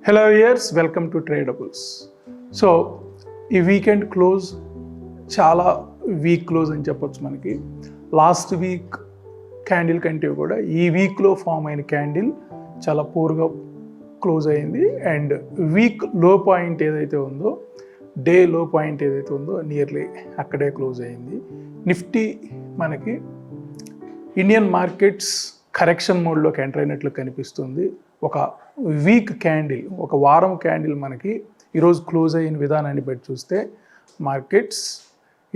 Hello viewers, welcome to Tradables. So ఈ weekend close చాలా week close అని చెప్పొచ్చు. మనకి లాస్ట్ వీక్ క్యాండిల్ కంటే కూడా ఈ వీక్లో ఫామ్ అయిన క్యాండిల్ చాలా పూర్గా క్లోజ్ అయింది. అండ్ వీక్ లో పాయింట్ ఏదైతే ఉందో, డే లో పాయింట్ ఏదైతే ఉందో నియర్లీ అక్కడే క్లోజ్ అయింది. నిఫ్టీ మనకి ఇండియన్ మార్కెట్స్ కరెక్షన్ మోడ్లోకి ఎంటర్ అయినట్లు కనిపిస్తుంది. ఒక వీక్ క్యాండిల్, ఒక వారం క్యాండిల్ మనకి ఈరోజు క్లోజ్ అయిన విధానాన్ని బట్టి చూస్తే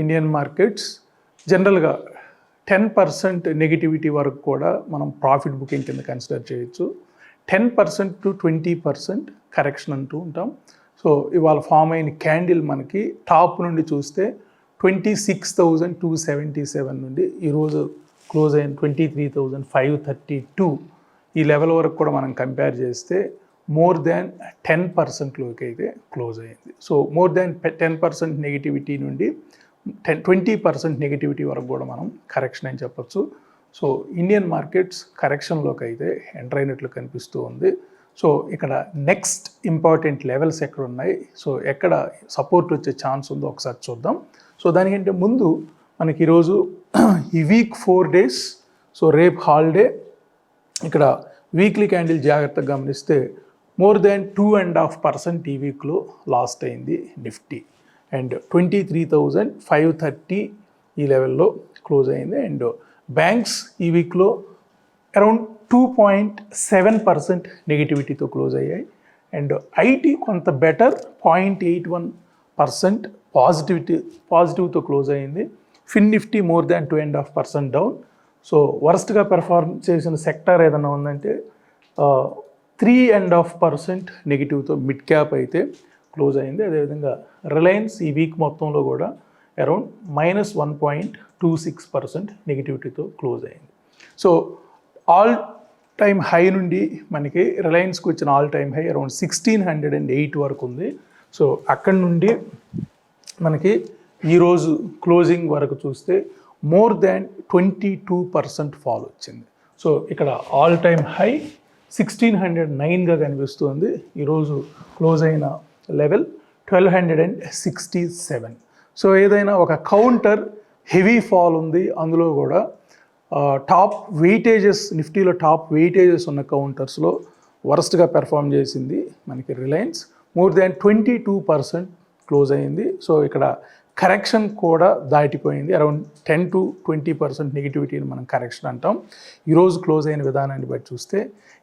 ఇండియన్ మార్కెట్స్ జనరల్గా 10% నెగిటివిటీ వరకు కూడా మనం ప్రాఫిట్ బుకింగ్ కింద కన్సిడర్ చేయొచ్చు. 10% to 20% కరెక్షన్ అంటూ ఉంటాం. సో ఇవాళ ఫామ్ అయిన క్యాండిల్ మనకి టాప్ నుండి చూస్తే 26,277 నుండి ఈరోజు క్లోజ్ అయిన 23,532 ఈ లెవెల్ వరకు కూడా మనం కంపేర్ చేస్తే మోర్ దాన్ 10%లోకి అయితే క్లోజ్ అయింది. సో మోర్ దాన్ 10% నెగిటివిటీ నుండి 20% నెగిటివిటీ వరకు కూడా మనం కరెక్షన్ అని చెప్పొచ్చు. సో ఇండియన్ మార్కెట్స్ కరెక్షన్లోకి అయితే ఎంటర్ అయినట్లు కనిపిస్తూ ఉంది. సో ఇక్కడ నెక్స్ట్ ఇంపార్టెంట్ లెవెల్స్ ఎక్కడ ఉన్నాయి, సో ఎక్కడ సపోర్ట్ వచ్చే ఛాన్స్ ఉందో ఒకసారి చూద్దాం. సో దానికంటే ముందు మనకి ఈరోజు ఈ వీక్ 4 days, సో రేపు హాలిడే. ఇక్కడ వీక్లీ క్యాండిల్ జాగ్రత్తగా గమనిస్తే మోర్ దాన్ 2.5% ఈ వీక్లో లాస్ట్ అయింది నిఫ్టీ. అండ్ 23,530 ఈ లెవెల్లో క్లోజ్ అయింది. అండ్ బ్యాంక్స్ ఈ వీక్లో అరౌండ్ 2.7% నెగిటివిటీతో క్లోజ్ అయ్యాయి. అండ్ ఐటీ కొంత బెటర్ 0.81% పాజిటివ్తో క్లోజ్ అయింది. Fin Nifty more than 2.5% down. So వరస్ట్గా పెర్ఫార్మ్ చేసిన సెక్టార్ ఏదైనా ఉందంటే 3.5% నెగిటివ్తో మిడ్ క్యాప్ అయితే క్లోజ్ అయింది. అదేవిధంగా రిలయన్స్ ఈ వీక్ మొత్తంలో కూడా అరౌండ్ -1.26% నెగిటివిటీతో క్లోజ్ అయింది. సో ఆల్ టైమ్ హై నుండి మనకి రిలయన్స్కి వచ్చిన ఆల్ టైమ్ హై అరౌండ్ 1,608 వరకు ఉంది. సో అక్కడి నుండి మనకి ఈరోజు క్లోజింగ్ వరకు చూస్తే మోర్ దాన్ 22% ఫాల్ వచ్చింది. సో ఇక్కడ ఆల్ టైమ్ హై 1,609గా కనిపిస్తుంది. ఈరోజు క్లోజ్ అయిన లెవెల్ 1,267. సో ఏదైనా ఒక కౌంటర్ హెవీ ఫాల్ ఉంది, అందులో కూడా టాప్ వెయిటేజెస్, నిఫ్టీలో టాప్ వెయిటేజెస్ ఉన్న కౌంటర్స్లో వరస్ట్గా పెర్ఫామ్ చేసింది మనకి రిలయన్స్. మోర్ దాన్ 22% క్లోజ్ అయింది. సో ఇక్కడ కరెక్షన్ కూడా దాటిపోయింది. అరౌండ్ 10 to 20% నెగిటివిటీని మనం కరెక్షన్ అంటాం. ఈరోజు క్లోజ్ అయిన విధానాన్ని బట్టి చూస్తే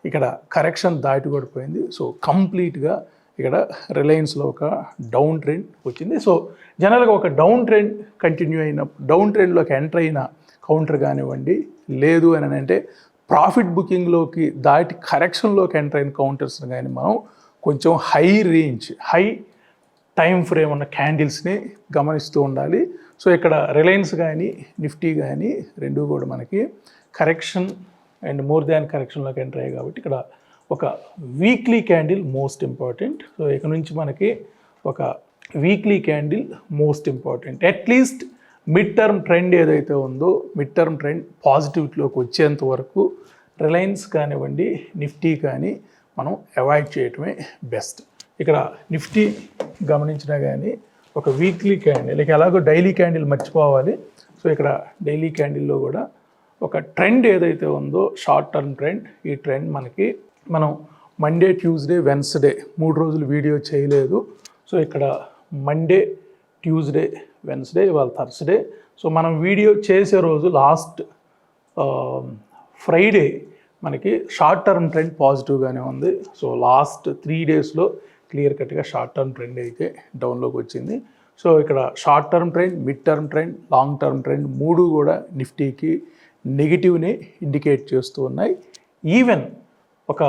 ఇక్కడ కరెక్షన్ దాటి పడిపోయింది. సో కంప్లీట్గా ఇక్కడ రిలయన్స్లో ఒక డౌన్ ట్రెండ్ వచ్చింది. సో జనరల్గా ఒక డౌన్ ట్రెండ్ కంటిన్యూ అయిన, డౌన్ ట్రెండ్లోకి ఎంటర్ అయిన కౌంటర్ కానివ్వండి, లేదు అని అంటే ప్రాఫిట్ బుకింగ్లోకి దాటి కరెక్షన్లోకి ఎంటర్ అయిన కౌంటర్స్ని కానీ మనం కొంచెం high range, high time frame ఉన్న క్యాండిల్స్ని గమనిస్తూ ఉండాలి. సో ఇక్కడ రిలయన్స్ కానీ నిఫ్టీ కానీ రెండు కూడా మనకి కరెక్షన్ అండ్ మోర్ దాన్ కరెక్షన్లోకి ఎంటర్ అయ్యాయి కాబట్టి ఇక్కడ ఒక weekly candle most important. So ఇక్కడ నుంచి మనకి ఒక weekly candle most important. At least mid term trend ఏదైతే ఉందో, మిడ్ టర్మ్ ట్రెండ్ పాజిటివిటీలోకి వచ్చేంత వరకు రిలయన్స్ కానివ్వండి, నిఫ్టీ కానీ మనం అవాయిడ్ చేయటమే బెస్ట్. ఇక్కడ నిఫ్టీ గమనించినా కానీ ఒక వీక్లీ క్యాండిల్, ఇక ఎలాగో డైలీ క్యాండిల్ మర్చిపోవాలి. సో ఇక్కడ డైలీ క్యాండిల్లో కూడా ఒక ట్రెండ్ ఏదైతే ఉందో, షార్ట్ టర్మ్ ట్రెండ్, ఈ ట్రెండ్ మనకి మనం మండే, ట్యూస్డే, వెన్స్డే 3 రోజులు వీడియో చేయలేదు. సో ఇక్కడ మండే, ట్యూస్డే, వెన్స్డే, ఇవాళ థర్స్డే. సో మనం వీడియో చేసే రోజు లాస్ట్ ఫ్రైడే మనకి షార్ట్ టర్మ్ ట్రెండ్ పాజిటివ్గానే ఉంది. సో లాస్ట్ 3 daysలో క్లియర్ కట్గా షార్ట్ టర్మ్ ట్రెండ్ అయితే డౌన్లోకి వచ్చింది. సో ఇక్కడ short term trend, mid term trend, long term trend 3 కూడా నిఫ్టీకి నెగిటివ్ని ఇండికేట్ చేస్తూ ఉన్నాయి. ఈవెన్ ఒక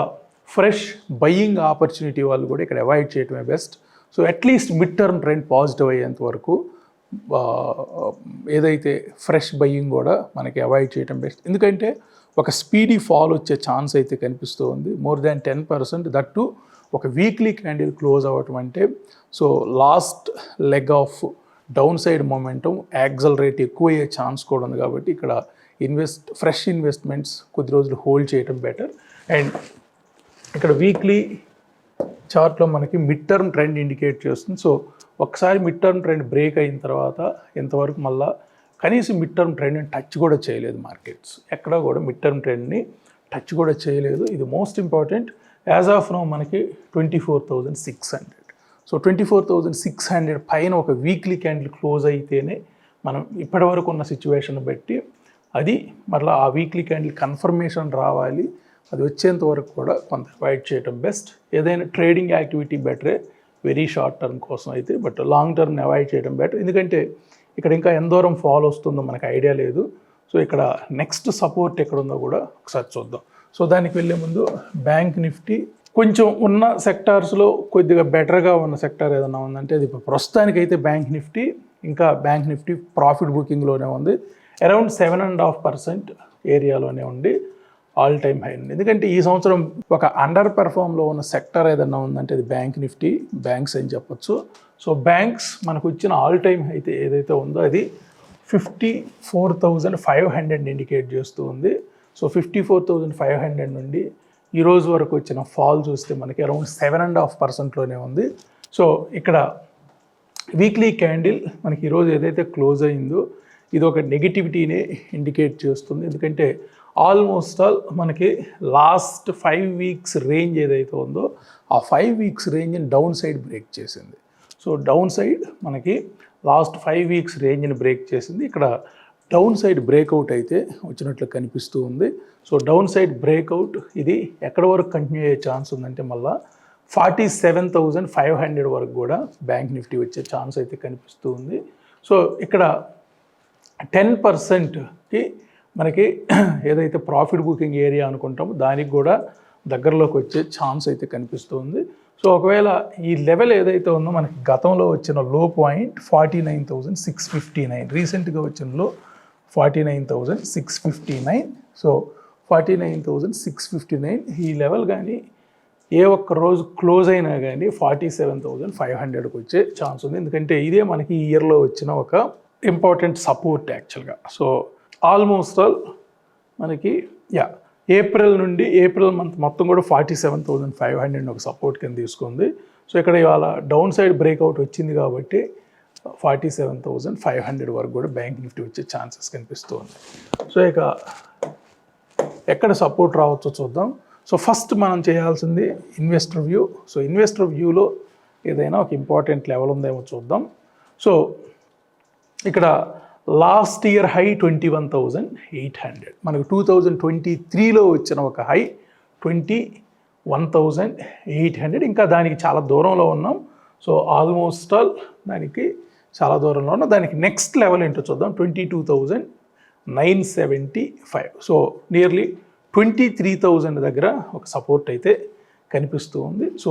ఫ్రెష్ బయ్యింగ్ ఆపర్చునిటీ వాళ్ళు కూడా ఇక్కడ అవాయిడ్ చేయటమే best. So at least mid term trend positive అయ్యేంత వరకు ఏదైతే ఫ్రెష్ బయ్యింగ్ కూడా మనకి అవాయిడ్ చేయటం బెస్ట్. ఎందుకంటే ఒక స్పీడీ ఫాల్ వచ్చే ఛాన్స్ అయితే కనిపిస్తూ ఉంది, మోర్ దాన్ 10%. దట్టు ఒక వీక్లీ క్యాండిల్ క్లోజ్ అవ్వటం అంటే, so last leg of down side momentum accelerate ఎక్కువ అయ్యే ఛాన్స్ కూడా ఉంది. కాబట్టి ఇక్కడ ఫ్రెష్ ఇన్వెస్ట్మెంట్స్ కొద్ది రోజులు హోల్డ్ చేయటం బెటర్. అండ్ ఇక్కడ వీక్లీ చార్ట్లో మనకి మిడ్ టర్మ్ ట్రెండ్ ఇండికేట్ చేస్తుంది. సో ఒకసారి మిడ్ టర్మ్ ట్రెండ్ బ్రేక్ అయిన తర్వాత ఇంతవరకు మళ్ళీ కనీసం మిడ్ టర్మ్ ట్రెండ్ని టచ్ కూడా చేయలేదు మార్కెట్స్. ఎక్కడ కూడా మిడ్ టర్మ్ ట్రెండ్ని టచ్ కూడా చేయలేదు. ఇది most important. As of now మనకి 24,600. సో 24,600 పైన ఒక వీక్లీ క్యాండిల్ క్లోజ్ అయితేనే మనం ఇప్పటివరకు ఉన్న సిచ్యువేషన్ బట్టి అది మరలా ఆ వీక్లీ క్యాండిల్ కన్ఫర్మేషన్ రావాలి. అది వచ్చేంత వరకు కూడా కొంత అవాయిడ్ చేయడం బెస్ట్. ఏదైనా ట్రేడింగ్ యాక్టివిటీ బెటరే వెరీ షార్ట్ టర్మ్ కోసం అయితే, బట్ లాంగ్ టర్మ్ని అవాయిడ్ చేయడం బెటర్. ఎందుకంటే ఇక్కడ ఇంకా ఎంత దూరం ఫాల్ వస్తుందో మనకు ఐడియా లేదు. సో ఇక్కడ నెక్స్ట్ సపోర్ట్ ఎక్కడ ఉందో కూడా ఒకసారి చూద్దాం. సో దానికి వెళ్ళే ముందు బ్యాంక్ నిఫ్టీ కొంచెం ఉన్న సెక్టార్స్లో కొద్దిగా బెటర్గా ఉన్న సెక్టార్ ఏదైనా ఉందంటే అది ప్రస్తుతానికైతే బ్యాంక్ నిఫ్టీ ప్రాఫిట్ బుకింగ్లోనే ఉంది. అరౌండ్ 7.5% ఏరియాలోనే ఉండి ఆల్ టైమ్ హై ఉంది. ఎందుకంటే ఈ సంవత్సరం ఒక అండర్ పెర్ఫామ్లో ఉన్న సెక్టర్ ఏదన్నా ఉందంటే అది బ్యాంక్ నిఫ్టీ, బ్యాంక్స్ అని చెప్పొచ్చు. సో బ్యాంక్స్ మనకు వచ్చిన ఆల్ టైమ్ అయితే ఏదైతే ఉందో అది 54,500 ఇండికేట్ చేస్తూ ఉంది. సో 54,500 నుండి ఈ రోజు వరకు వచ్చిన ఫాల్ చూస్తే మనకి అరౌండ్ 7.5%లోనే ఉంది. సో ఇక్కడ వీక్లీ క్యాండిల్ మనకి ఈరోజు ఏదైతే క్లోజ్ అయిందో ఇది ఒక నెగిటివిటీనే ఇండికేట్ చేస్తుంది. ఎందుకంటే ఆల్మోస్ట్ ఆల్ మనకి లాస్ట్ 5 వీక్స్ రేంజ్ ఏదైతే ఉందో ఆ 5 వీక్స్ రేంజ్ని డౌన్ సైడ్ బ్రేక్ చేసింది. సో డౌన్ సైడ్ మనకి లాస్ట్ 5 వీక్స్ రేంజ్ని బ్రేక్ చేసింది. ఇక్కడ డౌన్ సైడ్ బ్రేక్అవుట్ అయితే వచ్చినట్లు కనిపిస్తూ ఉంది. సో డౌన్ సైడ్ బ్రేక్అవుట్ ఇది ఎక్కడ వరకు కంటిన్యూ అయ్యే ఛాన్స్ ఉందంటే మళ్ళీ 47,500 వరకు కూడా బ్యాంక్ నిఫ్టీ వచ్చే ఛాన్స్ అయితే కనిపిస్తూ ఉంది. సో ఇక్కడ 10%కి మనకి ఏదైతే ప్రాఫిట్ బుకింగ్ ఏరియా అనుకుంటామో దానికి కూడా దగ్గరలోకి వచ్చే ఛాన్స్ అయితే కనిపిస్తుంది. సో ఒకవేళ ఈ లెవెల్ ఏదైతే ఉందో మనకి గతంలో వచ్చిన లో పాయింట్ 49,659, రీసెంట్గా వచ్చిన లో 49,659. సో 49,659 ఈ లెవెల్ కానీ ఏ ఒక్క రోజు క్లోజ్ అయినా కానీ 47,500కి వచ్చే ఛాన్స్ ఉంది. ఎందుకంటే ఇదే మనకి ఈ ఇయర్లో వచ్చిన ఒక ఇంపార్టెంట్ సపోర్ట్ యాక్చువల్గా. సో ఆల్మోస్ట్ ఆల్ మనకి ఏప్రిల్ మంత్ మొత్తం కూడా 47,500 ఒక సపోర్ట్ కింద తీసుకుంది. సో ఇక్కడ ఇవాళ డౌన్ సైడ్ బ్రేక్అవుట్ వచ్చింది కాబట్టి 47,500 వరకు కూడా బ్యాంక్ నిఫ్టీ వచ్చే ఛాన్సెస్ కనిపిస్తుంది. సో ఇక ఎక్కడ సపోర్ట్ రావచ్చో చూద్దాం. సో ఫస్ట్ మనం చేయాల్సింది ఇన్వెస్టర్ వ్యూ. సో ఇన్వెస్టర్ వ్యూలో ఏదైనా ఒక ఇంపార్టెంట్ లెవెల్ ఉందేమో చూద్దాం. సో ఇక్కడ లాస్ట్ ఇయర్ హై 21,800, మనకు 2023లో వచ్చిన ఒక హై 21,800. ఇంకా దానికి చాలా దూరంలో ఉన్నాం. సో ఆల్మోస్ట్ ఆల్ దానికి చాలా దూరంలో ఉన్నాం. దానికి నెక్స్ట్ లెవెల్ ఏంటో చూద్దాం. 22,975. సో నియర్లీ 23,000 దగ్గర ఒక సపోర్ట్ అయితే కనిపిస్తూ ఉంది. సో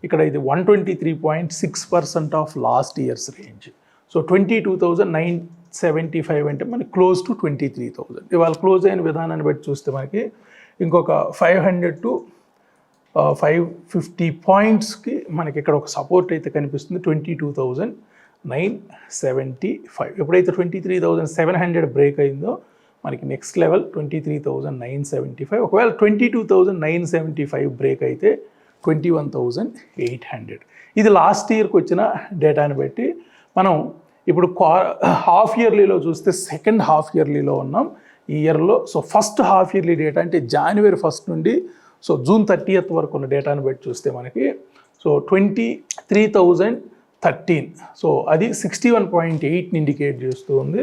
ఇక్కడ ఇది 123.6% of last years range. So 22,975 అంటే మనకి క్లోజ్ టు 23,000. ఇవాళ క్లోజ్ అయిన విధానాన్ని బట్టి చూస్తే మనకి ఇంకొక 500 to 550 పాయింట్స్కి మనకి ఇక్కడ ఒక సపోర్ట్ అయితే కనిపిస్తుంది. 22,975. ఎప్పుడైతే 23,700 బ్రేక్ అయిందో మనకి నెక్స్ట్ లెవెల్ 23,975. ఒకవేళ 22,975 బ్రేక్ అయితే 21,800. ఇది లాస్ట్ ఇయర్కి వచ్చిన డేటాని బట్టి మనం ఇప్పుడు హాఫ్ ఇయర్లీలో చూస్తే సెకండ్ హాఫ్ ఇయర్లీలో ఉన్నాం ఈ ఇయర్లో. So first half yearly data అంటే January 1st నుండి సో June 30th వరకు ఉన్న డేటాను బట్టి చూస్తే మనకి సో 23,013. సో అది 61.8ని ఇండికేట్ చేస్తూ ఉంది.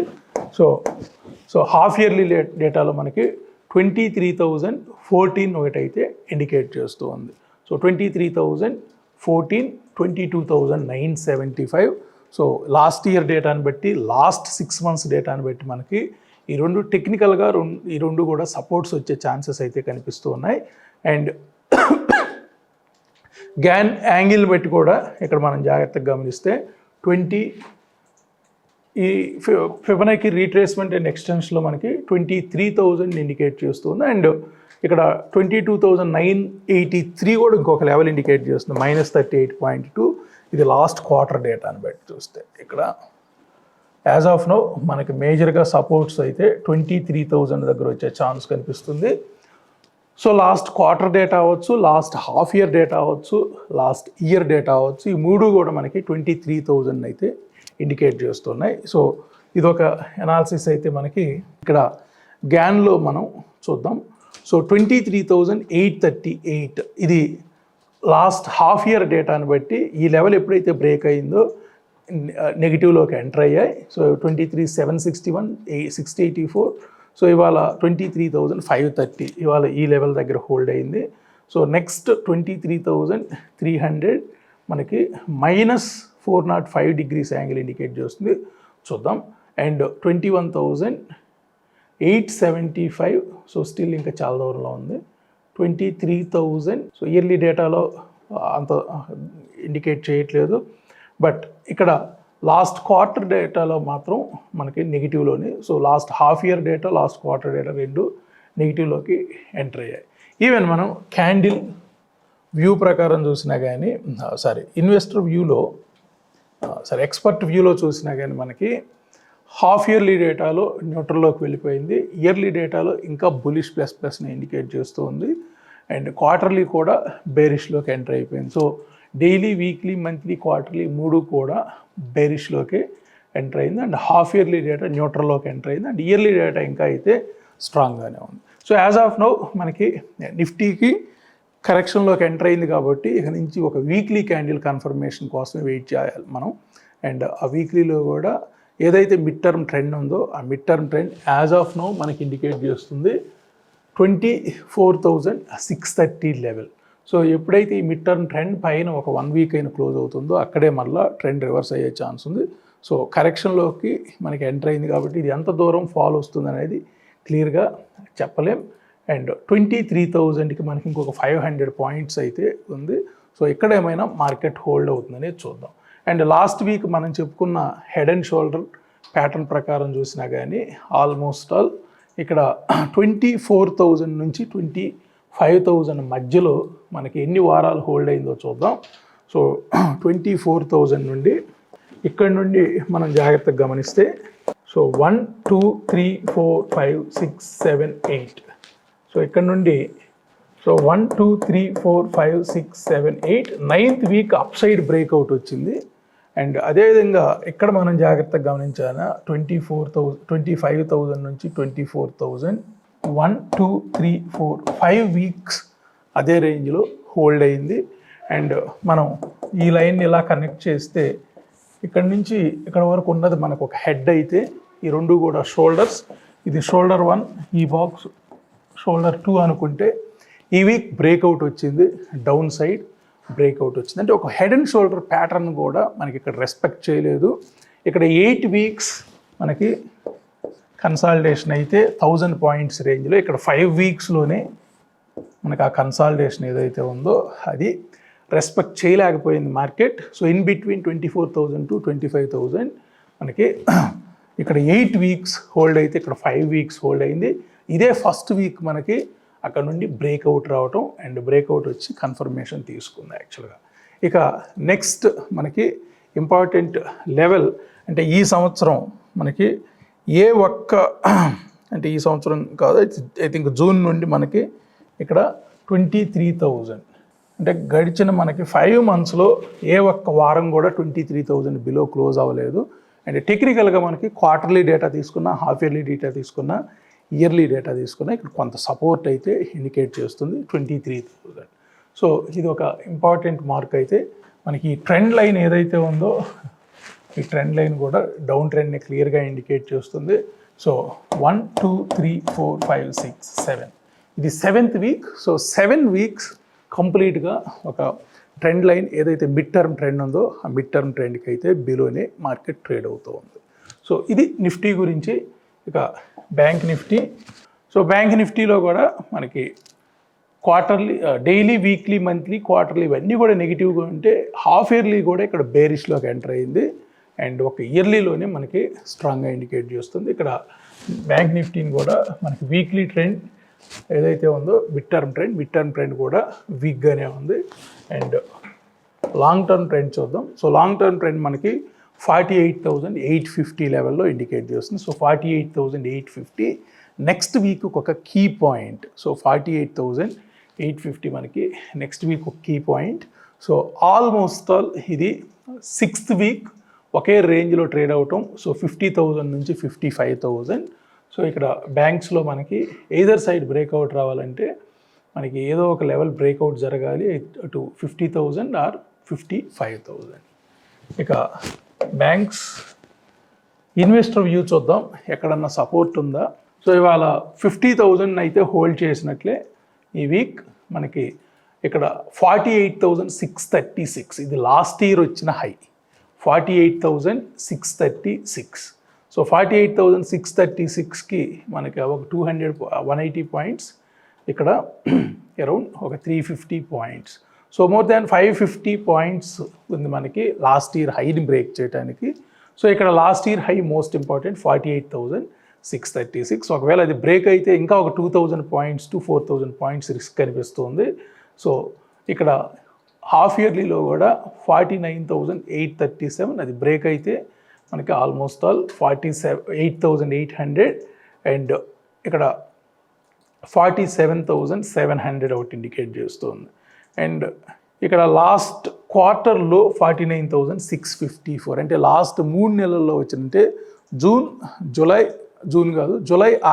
సో హాఫ్ ఇయర్లీ డేటాలో మనకి 23,014 ఒకటైతే ఇండికేట్ చేస్తూ ఉంది. సో 23,014, 22,975. సో లాస్ట్ ఇయర్ డేటాను బట్టి లాస్ట్ 6 months డేటాను బట్టి మనకి ఈ రెండు టెక్నికల్గా ఈ రెండు కూడా సపోర్ట్స్ వచ్చే ఛాన్సెస్ అయితే కనిపిస్తూ ఉన్నాయి. అండ్ గ్యాన్ యాంగిల్ బట్టి కూడా ఇక్కడ మనం జాగ్రత్తగా గమనిస్తే ఈ ఫిబొనాకీ రీట్రేస్మెంట్ అండ్ ఎక్స్టెన్షన్లో మనకి 23,000 ఇండికేట్ చేస్తుంది. అండ్ ఇక్కడ 22,983 కూడా ఇంకొక లెవెల్ ఇండికేట్ చేస్తుంది, -38.2. ఇది లాస్ట్ క్వార్టర్ డేటాని బట్టి చూస్తే ఇక్కడ యాజ్ ఆఫ్ నో మనకి మేజర్గా సపోర్ట్స్ అయితే 23,000 దగ్గర వచ్చే ఛాన్స్ కనిపిస్తుంది. సో లాస్ట్ క్వార్టర్ డేటా అవ్వచ్చు, లాస్ట్ హాఫ్ ఇయర్ డేటా అవ్వచ్చు, లాస్ట్ ఇయర్ డేటా అవ్వచ్చు, ఈ మూడు కూడా మనకి 23,000 అయితే ఇండికేట్ చేస్తున్నాయి. సో ఇదొక అనాలిసిస్ అయితే మనకి ఇక్కడ గ్యాన్లో మనం చూద్దాం. సో 23,838 ఇది లాస్ట్ హాఫ్ ఇయర్ డేటాను బట్టి ఈ లెవెల్ ఎప్పుడైతే బ్రేక్ అయిందో నెగిటివ్లోకి ఎంటర్ అయ్యాయి. సో 23,761, 684. సో ఇవాళ 23,530 ఇవాళ ఈ లెవెల్ దగ్గర హోల్డ్ అయింది. సో నెక్స్ట్ 23,300 మనకి -405 డిగ్రీస్ యాంగిల్ ఇండికేట్ చేస్తుంది, చూద్దాం. అండ్ 21,875. సో స్టిల్ ఇంకా చాలా దూరంలో ఉంది. 23,000. సో ఇయర్లీ డేటాలో అంత ఇండికేట్ చేయట్లేదు, బట్ ఇక్కడ లాస్ట్ క్వార్టర్ డేటాలో మాత్రం మనకి నెగిటివ్లోనే. So last half year data, last quarter data రెండు నెగిటివ్లోకి ఎంటర్ అయ్యాయి. ఈవెన్ మనం క్యాండిల్ వ్యూ ప్రకారం చూసినా కానీ, ఇన్వెస్టర్ వ్యూలో, ఎక్స్పర్ట్ వ్యూలో చూసినా కానీ మనకి హాఫ్ ఇయర్లీ డేటాలో న్యూట్రల్లోకి వెళ్ళిపోయింది, ఇయర్లీ డేటాలో ఇంకా బులిష్ ప్లస్ని ఇండికేట్ చేస్తూ ఉంది, అండ్ క్వార్టర్లీ కూడా బేరిష్లోకి ఎంటర్ అయిపోయింది. So daily, weekly, monthly, quarterly మూడు కూడా బేరిష్లోకి ఎంటర్ అయింది, అండ్ హాఫ్ ఇయర్లీ డేటా న్యూట్రల్లోకి ఎంటర్ అయింది, అండ్ ఇయర్లీ డేటా ఇంకా అయితే స్ట్రాంగ్గానే ఉంది. సో యాజ్ ఆఫ్ నౌ మనకి నిఫ్టీకి కరెక్షన్లోకి ఎంటర్ అయింది కాబట్టి ఇక నుంచి ఒక వీక్లీ క్యాండిల్ కన్ఫర్మేషన్ కోసమే వెయిట్ చేయాలి మనం. అండ్ ఆ వీక్లీలో కూడా ఏదైతే మిడ్ టర్మ్ ట్రెండ్ ఉందో ఆ mid term trend as of now మనకి ఇండికేట్ చేస్తుంది 24,630 లెవెల్. సో ఎప్పుడైతే ఈ మిడ్ టర్మ్ ట్రెండ్ పైన ఒక 1 వీక్ అయినా క్లోజ్ అవుతుందో అక్కడే మళ్ళీ ట్రెండ్ రివర్స్ అయ్యే ఛాన్స్ ఉంది. సో కరెక్షన్లోకి మనకి ఎంటర్ అయింది కాబట్టి ఇది ఎంత దూరం ఫాల్ వస్తుంది అనేది క్లియర్గా చెప్పలేం. అండ్ 23,000కి మనకి ఇంకొక 500 పాయింట్స్ అయితే ఉంది. సో ఇక్కడ ఏమైనా మార్కెట్ హోల్డ్ అవుతుందనేది చూద్దాం. అండ్ లాస్ట్ వీక్ మనం చెప్పుకున్న హెడ్ అండ్ షోల్డర్ ప్యాటర్న్ ప్రకారం చూసినా కానీ ఆల్మోస్ట్ ఆల్ ఇక్కడ 24,000 నుంచి 25,000 మధ్యలో మనకి ఎన్ని వారాలు హోల్డ్ అయిందో చూద్దాం. సో 24,000 నుండి ఇక్కడ నుండి మనం జాగ్రత్తగా గమనిస్తే సో 1 2 3 4 5 6 7 8. సో ఇక్కడ నుండి so 1 2 3 4 5 6 7 8 9th week up side breakout వచ్చింది. అండ్ అదేవిధంగా ఇక్కడ మనం జాగ్రత్తగా గమనించాలా 25,000 నుంచి 24,000 1 2 3 4 5 వీక్స్ అదే రేంజ్లో హోల్డ్ అయింది. అండ్ మనం ఈ లైన్ని ఇలా కనెక్ట్ చేస్తే ఇక్కడ నుంచి ఇక్కడ వరకు ఉన్నది మనకు ఒక హెడ్ అయితే ఈ రెండు కూడా షోల్డర్స్, ఇది షోల్డర్ 1, ఈ బాక్స్ షోల్డర్ 2 అనుకుంటే ఈ వీక్ బ్రేక్అవుట్ వచ్చింది, డౌన్ సైడ్ బ్రేక్అవుట్ వచ్చింది. అంటే ఒక హెడ్ అండ్ షోల్డర్ ప్యాటర్న్ కూడా మనకి ఇక్కడ రెస్పెక్ట్ చేయలేదు. ఇక్కడ 8 వీక్స్ మనకి కన్సాలిడేషన్ అయితే 1000 పాయింట్స్ రేంజ్లో, ఇక్కడ 5 వీక్స్లోనే మనకు ఆ కన్సాలిడేషన్ ఏదైతే ఉందో అది రెస్పెక్ట్ చేయలేకపోయింది market. So in between 24,000 to 25,000 మనకి ఇక్కడ 8 వీక్స్ హోల్డ్ అయితే ఇక్కడ 5 వీక్స్ హోల్డ్ అయింది. ఇదే ఫస్ట్ వీక్ మనకి అక్కడ నుండి బ్రేక్అవుట్ రావటం అండ్ బ్రేక్అవుట్ వచ్చి కన్ఫర్మేషన్ తీసుకుంది యాక్చువల్గా. ఇక నెక్స్ట్ మనకి ఇంపార్టెంట్ లెవెల్ అంటే ఈ సంవత్సరం మనకి అంటే ఈ సంవత్సరం కాదు, ఐ థింక్ జూన్ నుండి మనకి ఇక్కడ 23,000 అంటే గడిచిన మనకి 5 monthsలో ఒక్క వారం కూడా 23,000 బిలో క్లోజ్ అవ్వలేదు. అండ్ టెక్నికల్గా మనకి క్వార్టర్లీ డేటా తీసుకున్న, హాఫ్ ఇయర్లీ డేటా తీసుకున్న, ఇయర్లీ డేటా తీసుకున్న ఇక్కడ కొంత సపోర్ట్ అయితే ఇండికేట్ చేస్తుంది 23,000. సో ఇది ఒక ఇంపార్టెంట్ మార్క్ అయితే మనకి ఈ ట్రెండ్ లైన్ ఏదైతే ఉందో ఈ ట్రెండ్ లైన్ కూడా డౌన్ ట్రెండ్ని క్లియర్గా ఇండికేట్ చేస్తుంది. సో 1 2 3 4 5 6 7 ఇది 7th వీక్. సో 7 వీక్స్ కంప్లీట్గా ఒక ట్రెండ్ లైన్ ఏదైతే మిడ్ టర్మ్ ట్రెండ్ ఉందో ఆ మిడ్ టర్మ్ ట్రెండ్కి అయితే బిలోనే మార్కెట్ ట్రేడ్ అవుతూ ఉంది. సో ఇది నిఫ్టీ గురించి. ఇక బ్యాంక్ నిఫ్టీ. సో బ్యాంక్ నిఫ్టీలో కూడా మనకి quarterly, daily, weekly, monthly, quarterly ఇవన్నీ కూడా నెగిటివ్గా ఉంటే హాఫ్ ఇయర్లీ కూడా ఇక్కడ బేరిష్లోకి ఎంటర్ అయింది అండ్ ఒక ఇయర్లీలోనే మనకి స్ట్రాంగ్గా ఇండికేట్ చేస్తుంది. ఇక్కడ బ్యాంక్ నిఫ్టీని కూడా మనకి వీక్లీ ట్రెండ్ ఏదైతే ఉందో మిడ్ టర్మ్ ట్రెండ్ కూడా వీక్గానే ఉంది. అండ్ లాంగ్ టర్మ్ ట్రెండ్ చూద్దాం. సో లాంగ్ టర్మ్ ట్రెండ్ మనకి 48,850 లెవెల్లో ఇండికేట్ చేస్తుంది. సో 48,850 నెక్స్ట్ వీక్ ఒక కీ పాయింట్. సో 48,850 మనకి నెక్స్ట్ వీక్ ఒక key point. So almost all ఇది 6th వీక్ ఒకే రేంజ్లో ట్రేడ్ అవటం. సో 50,000 నుంచి 55,000. సో ఇక్కడ బ్యాంక్స్లో మనకి ఎయిదర్ సైడ్ బ్రేక్అవుట్ రావాలంటే మనకి ఏదో ఒక లెవెల్ బ్రేక్అవుట్ జరగాలి, అటు 50,000 ఆర్ 55,000. ఇక బ్యాంక్స్ ఇన్వెస్టర్ వ్యూ చూద్దాం, ఎక్కడన్నా సపోర్ట్ ఉందా. సో ఇవాళ 50,000 అయితే హోల్డ్ చేసినట్లే. ఈ వీక్ మనకి ఇక్కడ 48,636, ఇది లాస్ట్ ఇయర్ వచ్చిన హై. 48,636. సో 48,636కి మనకి ఒక 180 పాయింట్స్, ఇక్కడ అరౌండ్ ఒక 350 పాయింట్స్. సో మోర్ దాన్ 550 పాయింట్స్ ఉంది మనకి లాస్ట్ ఇయర్ హైని బ్రేక్ చేయడానికి. సో ఇక్కడ last year high most important 48,636. ఒకవేళ అది బ్రేక్ అయితే ఇంకా ఒక 2,000 పాయింట్స్ టు 4,000 పాయింట్స్ రిస్క్ కనిపిస్తుంది. సో ఇక్కడ హాఫ్ ఇయర్లీలో కూడా 49,837, అది బ్రేక్ అయితే మనకి ఆల్మోస్ట్ ఆల్ 48,800 అండ్ ఇక్కడ 47,700 ఒకటి ఇండికేట్ చేస్తుంది. అండ్ ఇక్కడ లాస్ట్ క్వార్టర్లో 49,654, అంటే లాస్ట్ 3 నెలల్లో వచ్చిందంటే జూలై,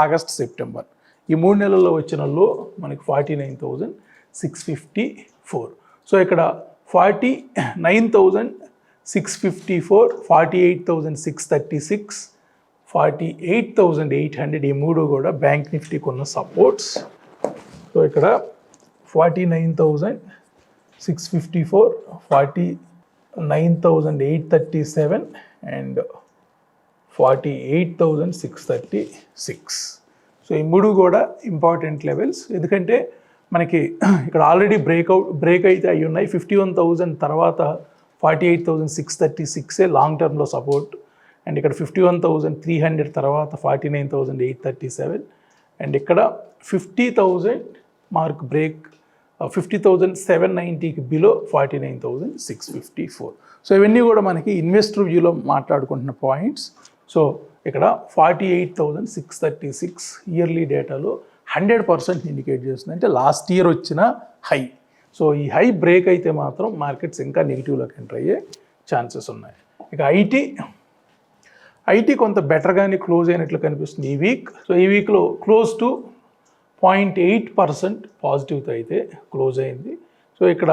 ఆగస్ట్, సెప్టెంబర్ ఈ 3 నెలల్లో వచ్చిన లో మనకి 49,654. సో ఇక్కడ 49,654, 48,636, 48,800 ఈ మూడు కూడా బ్యాంక్ నిఫ్టీకి ఉన్న సపోర్ట్స్. సో ఇక్కడ 49,654, 49,837 అండ్ 48,636. సో ఈ మూడు కూడా ఇంపార్టెంట్ లెవెల్స్, ఎందుకంటే మనకి ఇక్కడ ఆల్రెడీ బ్రేక్ అయితే అయి ఉన్నాయి. 51,000 తర్వాత 48,636 లాంగ్ టర్మ్లో సపోర్ట్. అండ్ ఇక్కడ 51,300 తర్వాత 49,837 అండ్ ఇక్కడ 50,000 మార్క్ బ్రేక్, 50,790కి బిలో 49,654. సో ఇవన్నీ కూడా మనకి ఇన్వెస్టర్ వ్యూలో మాట్లాడుకుంటున్న పాయింట్స్. సో ఇక్కడ 48,636 ఇయర్లీ డేటాలో 100% ఇండికేట్ చేస్తుంది, అంటే లాస్ట్ ఇయర్ వచ్చిన హై. సో ఈ హై బ్రేక్ అయితే మాత్రం మార్కెట్స్ ఇంకా నెగిటివ్లోకి ఎంటర్ అయ్యే ఛాన్సెస్ ఉన్నాయి. ఇక ఐటీ కొంత బెటర్గానే క్లోజ్ అయినట్లు కనిపిస్తుంది ఈ వీక్. సో ఈ వీక్లో క్లోజ్ టు 0.8% పాజిటివ్తో అయితే క్లోజ్ అయింది. సో ఇక్కడ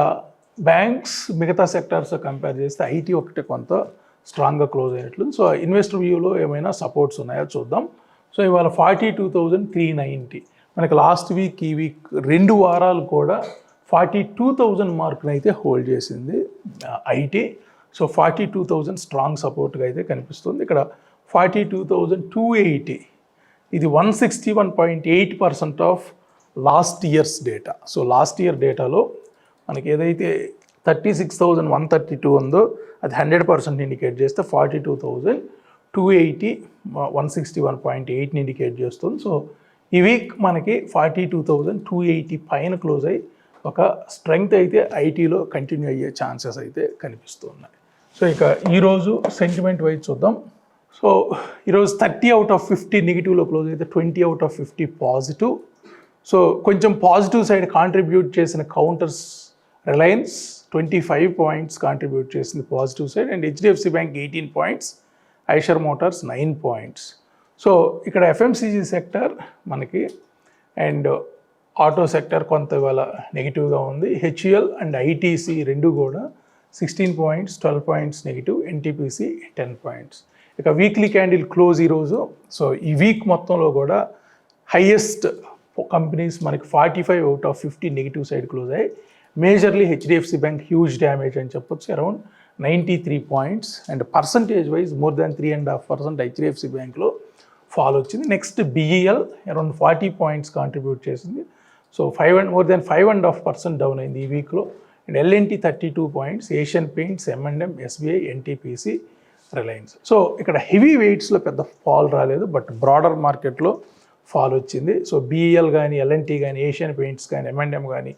బ్యాంక్స్ మిగతా సెక్టార్స్తో కంపేర్ చేస్తే ఐటీ ఒకటి కొంత స్ట్రాంగ్గా క్లోజ్ అయినట్లు. సో ఇన్వెస్టర్ వ్యూలో ఏమైనా సపోర్ట్స్ ఉన్నాయో చూద్దాం. సో ఇవాళ 42,390 మనకి లాస్ట్ వీక్, ఈ వీక్ 2 వారాలు కూడా 42,000 మార్క్ని అయితే హోల్డ్ చేసింది ఐటీ. సో 42,000 స్ట్రాంగ్ సపోర్ట్గా అయితే కనిపిస్తుంది. ఇక్కడ 42,280, ఇది 161.8% of last years data. So last year డేటాలో మనకి ఏదైతే 36,132 ఉందో అది 100% ఇండికేట్ చేస్తే 42,280 161.8ని ఇండికేట్ చేస్తుంది. సో ఈ వీక్ మనకి 42,280 పైన క్లోజ్ అయ్యి ఒక స్ట్రెంగ్త్ అయితే ఐటీలో కంటిన్యూ అయ్యే ఛాన్సెస్ అయితే కనిపిస్తున్నాయి. సో ఇక ఈరోజు సెంటిమెంట్ వైజ్ చూద్దాం. సో ఈరోజు 30 అవుట్ ఆఫ్ 50 నెగిటివ్లో క్లోజ్ అయితే 20 అవుట్ ఆఫ్ 50 పాజిటివ్. సో కొంచెం పాజిటివ్ సైడ్ కాంట్రిబ్యూట్ చేసిన కౌంటర్స్ రిలయన్స్ 25 పాయింట్స్ కాంట్రిబ్యూట్ చేసింది positive side, and HDFC bank 18 points, Eicher Motors 9 points. So ఇక్కడ ఎఫ్ఎంసీజీ సెక్టర్ మనకి అండ్ ఆటో సెక్టర్ కొంత ఇవాళ నెగిటివ్గా ఉంది. హెచ్యుఎల్ అండ్ ఐటీసీ రెండు కూడా 16 points, 12 points negative, NTPC 10 points. ఇక వీక్లీ క్యాండిల్ క్లోజ్ ఈరోజు. సో ఈ వీక్ మొత్తంలో కూడా హైయెస్ట్ కంపెనీస్ మనకి 45 out of 50 negative side close అయ్యాయి. Majorly HDFC bank huge damage అని చెప్పొచ్చు, around 93 points, and percentage wise more than 3.5% HDFC బ్యాంక్లో ఫాల్ వచ్చింది. Next BEL around 40 points contribute చేసింది. సో మోర్ దాన్ 5.5% డౌన్ అయింది ఈ వీక్లో. And LNT 32 points, Asian paints, M&M, SBI, NTPC, Reliance. So ఇక్కడ heavy వెయిట్స్లో పెద్ద ఫాల్ రాలేదు, బట్ బ్రాడర్ మార్కెట్లో ఫాల్ వచ్చింది. సో బిఈఎల్ కానీ, ఎల్ఎన్టీ కానీ, ఏషియన్ పెయింట్స్ కానీ, M&M కానీ,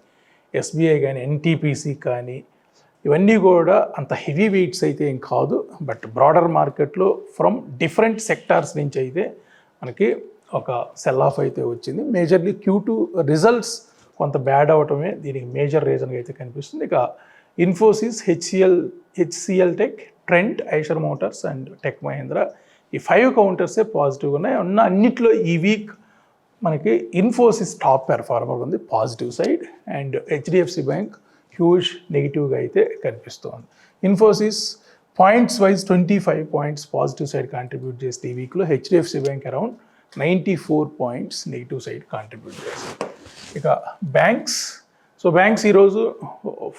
ఎస్బీఐ కానీ, ఎన్టీపీసీ కానీ, ఇవన్నీ కూడా అంత హెవీ వెయిట్స్ అయితే ఏం కాదు, బట్ బ్రాడర్ మార్కెట్లో ఫ్రమ్ డిఫరెంట్ సెక్టార్స్ నుంచి అయితే మనకి ఒక సెల్ ఆఫ్ అయితే వచ్చింది. మేజర్లీ Q2 రిజల్ట్స్ కొంత బ్యాడ్ అవటమే దీనికి మేజర్ రీజన్గా అయితే కనిపిస్తుంది. ఇక Infosys, HCL tech, Trent, Eicher Motors and tech Mahindra ఈ 5 కౌంటర్సే పాజిటివ్గా ఉన్నాయి. ఉన్న అన్నిట్లో ఈ వీక్ మనకి ఇన్ఫోసిస్ టాప్ పెర్ఫార్మర్ ఉంది positive side, and HDFC bank huge నెగిటివ్గా అయితే కనిపిస్తుంది. Infosys points wise 25 points positive side contribute చేస్తే ఈ వీక్లో HDFC bank around 94 points negative side contribute చేస్తుంది. ఇక బ్యాంక్స్, సో బ్యాంక్స్ ఈరోజు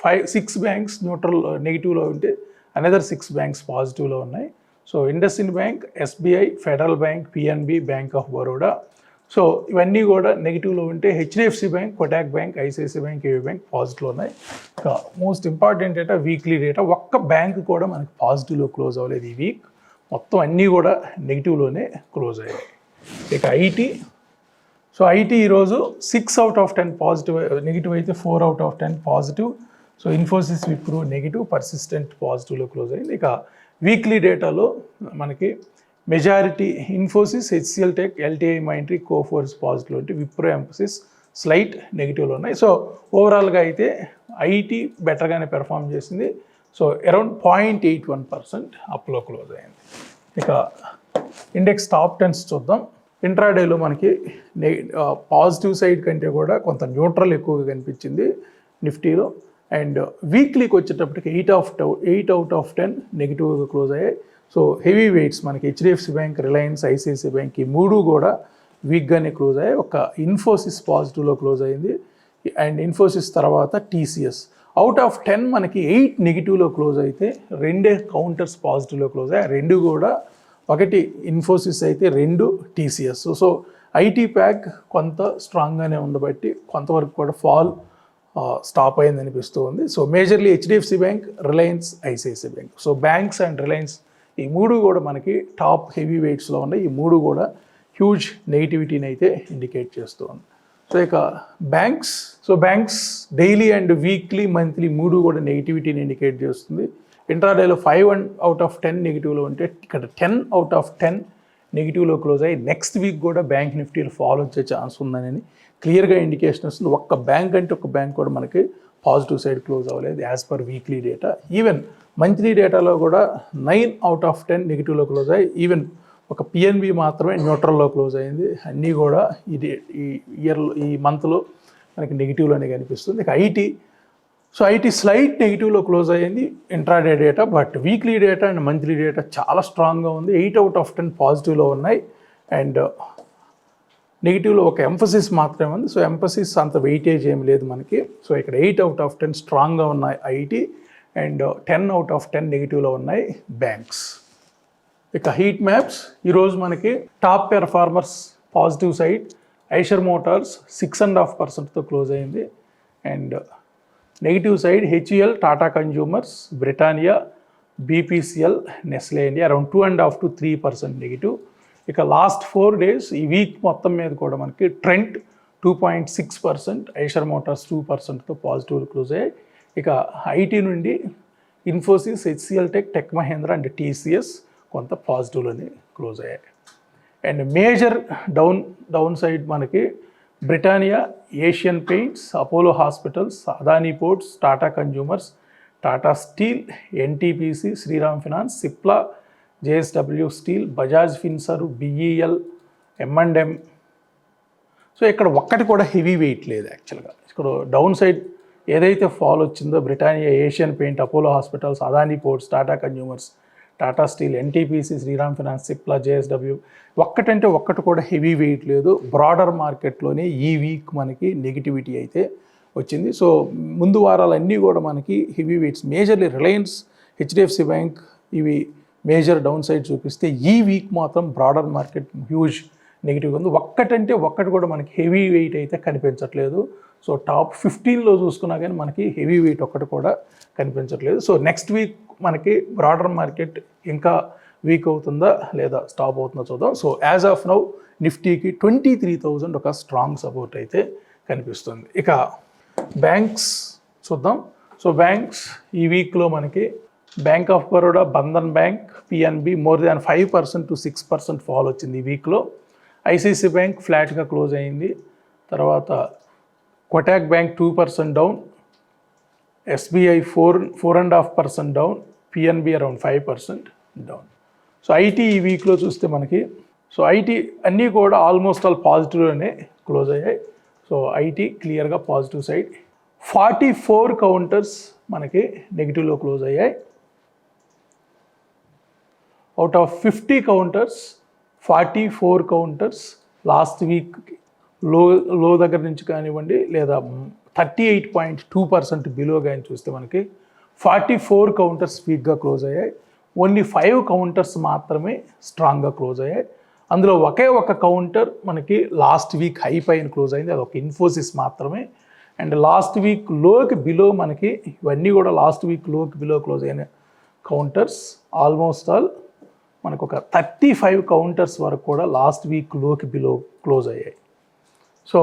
6 బ్యాంక్స్ న్యూట్రల్ నెగిటివ్లో ఉంటే అనదర్ 6 బ్యాంక్స్ పాజిటివ్లో ఉన్నాయి. So IndusInd bank, SBI, Federal bank, PNB, bank of Baroda, so ఇవన్నీ కూడా నెగిటివ్లో ఉంటే HDFC bank, Kotak bank, ICICI bank, AB bank పాజిటివ్లో ఉన్నాయి. ఇక most important data weekly data, ఒక్క బ్యాంక్ కూడా మనకి పాజిటివ్లో క్లోజ్ అవ్వలేదు ఈ వీక్, మొత్తం అన్నీ కూడా నెగిటివ్లోనే క్లోజ్ అయ్యాయి. ఇక ఐటీ, సో ఐటీ ఈరోజు 6 out of 10 పాజిటివ్, నెగిటివ్ అయితే 4 out of 10 పాజిటివ్. So Infosys, Wipro negative, Persistent పాజిటివ్లో క్లోజ్ అయింది. ఇక వీక్లీ డేటాలో మనకి majority Infosys, HCL tech, LTI Mindtree, Coforge positive ఉంటే విప్రో, ఎంఫోసిస్ స్లైట్ నెగిటివ్లో ఉన్నాయి. సో ఓవరాల్గా అయితే ఐటీ బెటర్గానే పెర్ఫామ్ చేసింది. సో అరౌండ్ 0.81% అప్లో క్లోజ్ అయింది. ఇక ఇండెక్స్ టాప్ 10 చూద్దాం. ఇంట్రాడేలో మనకి పాజిటివ్ సైడ్ కంటే కూడా కొంత న్యూట్రల్ ఎక్కువగా కనిపించింది నిఫ్టీలో, అండ్ వీక్లీకి వచ్చేటప్పటికి 8 out of 10 నెగిటివ్గా క్లోజ్ అయ్యాయి. సో హెవీ వెయిట్స్ మనకి HDFC bank, Reliance, ICICI bank ఈ 3 కూడా వీక్గానే క్లోజ్ అయ్యాయి. ఒక ఇన్ఫోసిస్ పాజిటివ్లో క్లోజ్ అయింది, అండ్ ఇన్ఫోసిస్ తర్వాత టీసీఎస్. అవుట్ ఆఫ్ 10 మనకి 8 నెగిటివ్లో క్లోజ్ అయితే 2 కౌంటర్స్ పాజిటివ్లో క్లోజ్ అయ్యాయి. 2 కూడా, ఒకటి ఇన్ఫోసిస్ అయితే 2 టీసీఎస్. సో ఐటీ ప్యాక్ కొంత స్ట్రాంగ్గానే ఉండబట్టి కొంతవరకు కూడా ఫాల్ స్టాప్ అయింది అనిపిస్తూ ఉంది. So majorly HDFC bank, Reliance, ICICI bank, so banks and Reliance ఈ 3 కూడా మనకి టాప్ హెవీ వెయిట్స్లో ఉన్నాయి. ఈ 3 కూడా హ్యూజ్ నెగిటివిటీని అయితే ఇండికేట్ చేస్తూ ఉంది. సో ఇక banks, so banks daily and weekly, monthly 3 కూడా నెగిటివిటీని ఇండికేట్ చేస్తుంది. ఇంట్రాడేలో 5 out of 10 నెగిటివ్లో ఉంటే ఇక్కడ 10 out of 10 నెగిటివ్లో క్లోజ్ అయ్యి నెక్స్ట్ వీక్ కూడా బ్యాంక్ నిఫ్టీలో ఫాల్ వచ్చే ఛాన్స్ ఉందని క్లియర్గా ఇండికేషన్ వస్తుంది. ఒక్క బ్యాంక్ అంటే ఒక బ్యాంక్ కూడా మనకి పాజిటివ్ సైడ్ క్లోజ్ అవ్వలేదు as per weekly data. Even monthly డేటాలో కూడా 9 out of 10 నెగిటివ్లో క్లోజ్ అయ్యి, ఈవెన్ ఒక పిఎన్బి మాత్రమే న్యూట్రల్లో క్లోజ్ అయింది. అన్నీ కూడా ఈ ఇయర్లో, ఈ మంత్లో మనకి నెగిటివ్లోనే కనిపిస్తుంది. ఇక ఐటీ, సో ఐటీ స్లైట్ నెగిటివ్లో క్లోజ్ అయ్యింది intraday data, but weekly data and monthly data చాలా స్ట్రాంగ్గా ఉంది. 8 out of 10 పాజిటివ్లో ఉన్నాయి, అండ్ నెగిటివ్లో ఒక ఎంఫసిస్ మాత్రమే ఉంది. సో ఎంఫసిస్ అంత వెయిటేజ్ ఏమి లేదు మనకి. సో ఇక్కడ 8 out of 10 స్ట్రాంగ్గా ఉన్నాయి ఐటీ, అండ్ 10 out of 10 నెగిటివ్లో ఉన్నాయి బ్యాంక్స్. ఇక హీట్ మ్యాప్స్, ఈరోజు మనకి top performers positive side Eicher Motors 6.5%తో క్లోజ్ అయింది, and negative side HUL, Tata consumers, Britannia, BPCL, Nestle India around 2.5 to 3% నెగిటివ్. ఇక లాస్ట్ 4 days ఈ వీక్ మొత్తం మీద కూడా మనకి ట్రెంట్ 2.6%, ఐషర్ మోటార్స్ 2%తో పాజిటివ్ క్లోజ్ అయ్యాయి. ఇక ఐటీ నుండి Infosys, HCL tech, tech Mahindra and TCS కొంత పాజిటివ్లోనే క్లోజ్ అయ్యాయి. అండ్ మేజర్ డౌన్ సైడ్ మనకి Britannia, Asian Paints, Apollo hospitals, Adani ports, Tata consumers, Tata steel, NTPC, Shriram finance, Cipla, JSW steel, Bajaj finserv, BEL, M&M. So ఇక్కడ ఒక్కటి కూడా హెవీ వెయిట్ లేదు యాక్చువల్గా. ఇక్కడ డౌన్ సైడ్ ఏదైతే ఫాల్ వచ్చిందో Britannia, Asian paint, Apollo hospitals, Adani ports, Tata consumers, Tata steel, NTPC, Shriram finance, Cipla, JSW, ఒక్కటంటే ఒక్కటి కూడా హెవీ వెయిట్ లేదు. బ్రాడర్ మార్కెట్లోనే ఈ వీక్ మనకి నెగిటివిటీ అయితే వచ్చింది. సో ముందు వారాలన్నీ కూడా మనకి heavy weights, majorly Reliance, HDFC bank ఇవి మేజర్ డౌన్ సైడ్ చూపిస్తే ఈ వీక్ మాత్రం బ్రాడర్ మార్కెట్ హ్యూజ్ నెగిటివ్గా ఉంది. ఒక్కటంటే ఒక్కటి కూడా మనకి హెవీ వెయిట్ అయితే కనిపించట్లేదు. సో టాప్ 15లో చూసుకున్నా కానీ మనకి హెవీ వెయిట్ ఒక్కటి కూడా కనిపించట్లేదు. సో నెక్స్ట్ వీక్ మనకి బ్రాడర్ మార్కెట్ ఇంకా వీక్ అవుతుందా లేదా స్టాప్ అవుతుందో చూద్దాం. సో యాజ్ ఆఫ్ నౌ నిఫ్టీకి 23,000 ఒక స్ట్రాంగ్ సపోర్ట్ అయితే కనిపిస్తుంది. ఇక బ్యాంక్స్ చూద్దాం. సో బ్యాంక్స్ ఈ వీక్లో మనకి bank of Baroda, Bandhan bank, PNB more than 5% to 6% fall వచ్చింది ఈ వీక్లో. ఐసిఐసిఐ బ్యాంక్ ఫ్లాట్గా క్లోజ్ అయింది. తర్వాత Kotak bank 2% down, SBI 4.5% down, PNB around 5% down. So IT ఈ వీక్లో చూస్తే మనకి ఐటీ అన్నీ కూడా ఆల్మోస్ట్ ఆల్ పాజిటివ్లోనే క్లోజ్ అయ్యాయి. సో ఐటీ క్లియర్గా పాజిటివ్ సైడ్. 44 కౌంటర్స్ మనకి నెగిటివ్లో క్లోజ్ అయ్యాయి. Out of 50 counters 44 counters last week లో దగ్గర నుంచి కానివ్వండి లేదా 38.2% బిలో కానీ చూస్తే మనకి 44 కౌంటర్స్ వీక్గా క్లోజ్ అయ్యాయి. ఓన్లీ 5 కౌంటర్స్ మాత్రమే స్ట్రాంగ్గా క్లోజ్ అయ్యాయి. అందులో ఒకే ఒక కౌంటర్ మనకి లాస్ట్ వీక్ హై పైన క్లోజ్ అయింది, అది ఒక ఇన్ఫోసిస్ మాత్రమే. అండ్ లాస్ట్ వీక్ లోకి బిలో మనకి ఇవన్నీ కూడా లాస్ట్ వీక్ లోకి బిలో క్లోజ్ అయిన కౌంటర్స్ ఆల్మోస్ట్ ఆల్ మనకు ఒక 35 కౌంటర్స్ వరకు కూడా లాస్ట్ వీక్ లోకి బిలో క్లోజ్ అయ్యాయి. సో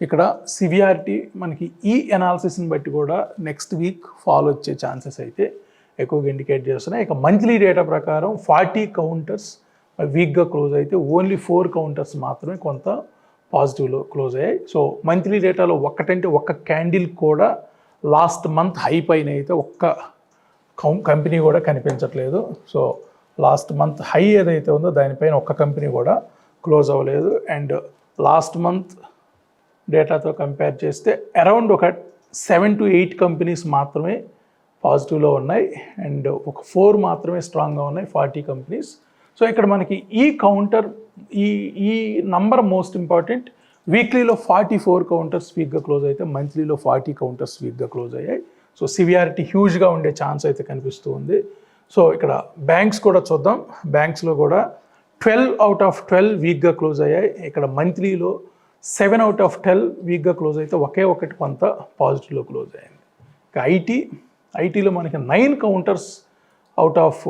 ఇక్కడ సివియారిటీ మనకి ఈ అనాలిసిస్ని బట్టి కూడా నెక్స్ట్ వీక్ ఫాల్ వచ్చే ఛాన్సెస్ అయితే ఎక్కువగా ఇండికేట్ చేస్తున్నాయి. ఇక మంత్లీ డేటా ప్రకారం 40 కౌంటర్స్ వీక్గా క్లోజ్ అయితే ఓన్లీ 4 కౌంటర్స్ మాత్రమే కొంత పాజిటివ్లో క్లోజ్ అయ్యాయి. సో మంత్లీ డేటాలో ఒక్క క్యాండిల్ కూడా లాస్ట్ మంత్ హై పైన అయితే ఒక్క కంపెనీ కూడా కనిపించట్లేదు. సో లాస్ట్ మంత్ హై ఏదైతే ఉందో దానిపైన ఒక్క కంపెనీ కూడా క్లోజ్ అవ్వలేదు. అండ్ లాస్ట్ మంత్ డేటాతో కంపేర్ చేస్తే అరౌండ్ ఒక 7 to 8 కంపెనీస్ మాత్రమే పాజిటివ్లో ఉన్నాయి అండ్ ఒక 4 మాత్రమే స్ట్రాంగ్గా ఉన్నాయి, 40 కంపెనీస్. సో ఇక్కడ మనకి ఈ కౌంటర్ ఈ నంబర్ మోస్ట్ ఇంపార్టెంట్. వీక్లీలో 44 కౌంటర్స్ వీక్గా క్లోజ్ అయితే మంత్లీలో 40 కౌంటర్స్ వీక్గా క్లోజ్ అయ్యాయి. సో సివియారిటీ హ్యూజ్గా ఉండే ఛాన్స్ అయితే కనిపిస్తూ ఉంది. సో ఇక్కడ బ్యాంక్స్ కూడా చూద్దాం. బ్యాంక్స్లో కూడా 12 out of 12 వీక్గా క్లోజ్ అయ్యాయి. ఇక్కడ మంత్లీలో 7 out of 12 వీక్గా క్లోజ్ అయితే ఒకే ఒకటి కొంత పాజిటివ్లో క్లోజ్ అయ్యింది. ఇక ఐటీలో మనకి 9 కౌంటర్స్ అవుట్ ఆఫ్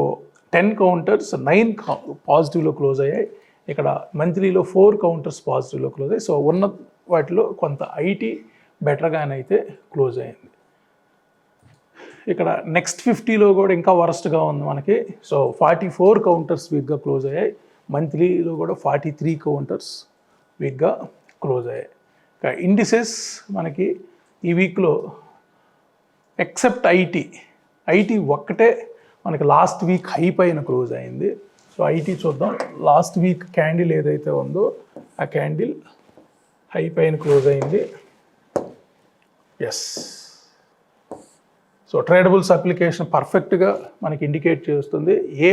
10 కౌంటర్స్ 9 పాజిటివ్లో క్లోజ్ అయ్యాయి. ఇక్కడ మంత్లీలో 4 కౌంటర్స్ పాజిటివ్లో క్లోజ్ అయ్యాయి. సో ఉన్న వాటిలో కొంత ఐటీ బెటర్గానైతే క్లోజ్ అయ్యింది. ఇక్కడ నెక్స్ట్ 50లో కూడా ఇంకా వరస్ట్గా ఉంది మనకి. సో 44 కౌంటర్స్ వీక్గా క్లోజ్ అయ్యాయి. మంత్లీలో కూడా 43 కౌంటర్స్ వీక్గా క్లోజ్ అయ్యాయి. ఇంకా ఇండిసెస్ మనకి ఈ వీక్లో ఎక్సెప్ట్ ఐటీ ఒక్కటే మనకి లాస్ట్ వీక్ హై పైన క్లోజ్ అయింది. సో ఐటీ చూద్దాం. లాస్ట్ వీక్ క్యాండిల్ ఏదైతే ఉందో ఆ క్యాండిల్ హై పైన క్లోజ్ అయింది. ఎస్. సో ట్రేడబుల్స్ అప్లికేషన్ పర్ఫెక్ట్గా మనకి ఇండికేట్ చేస్తుంది ఏ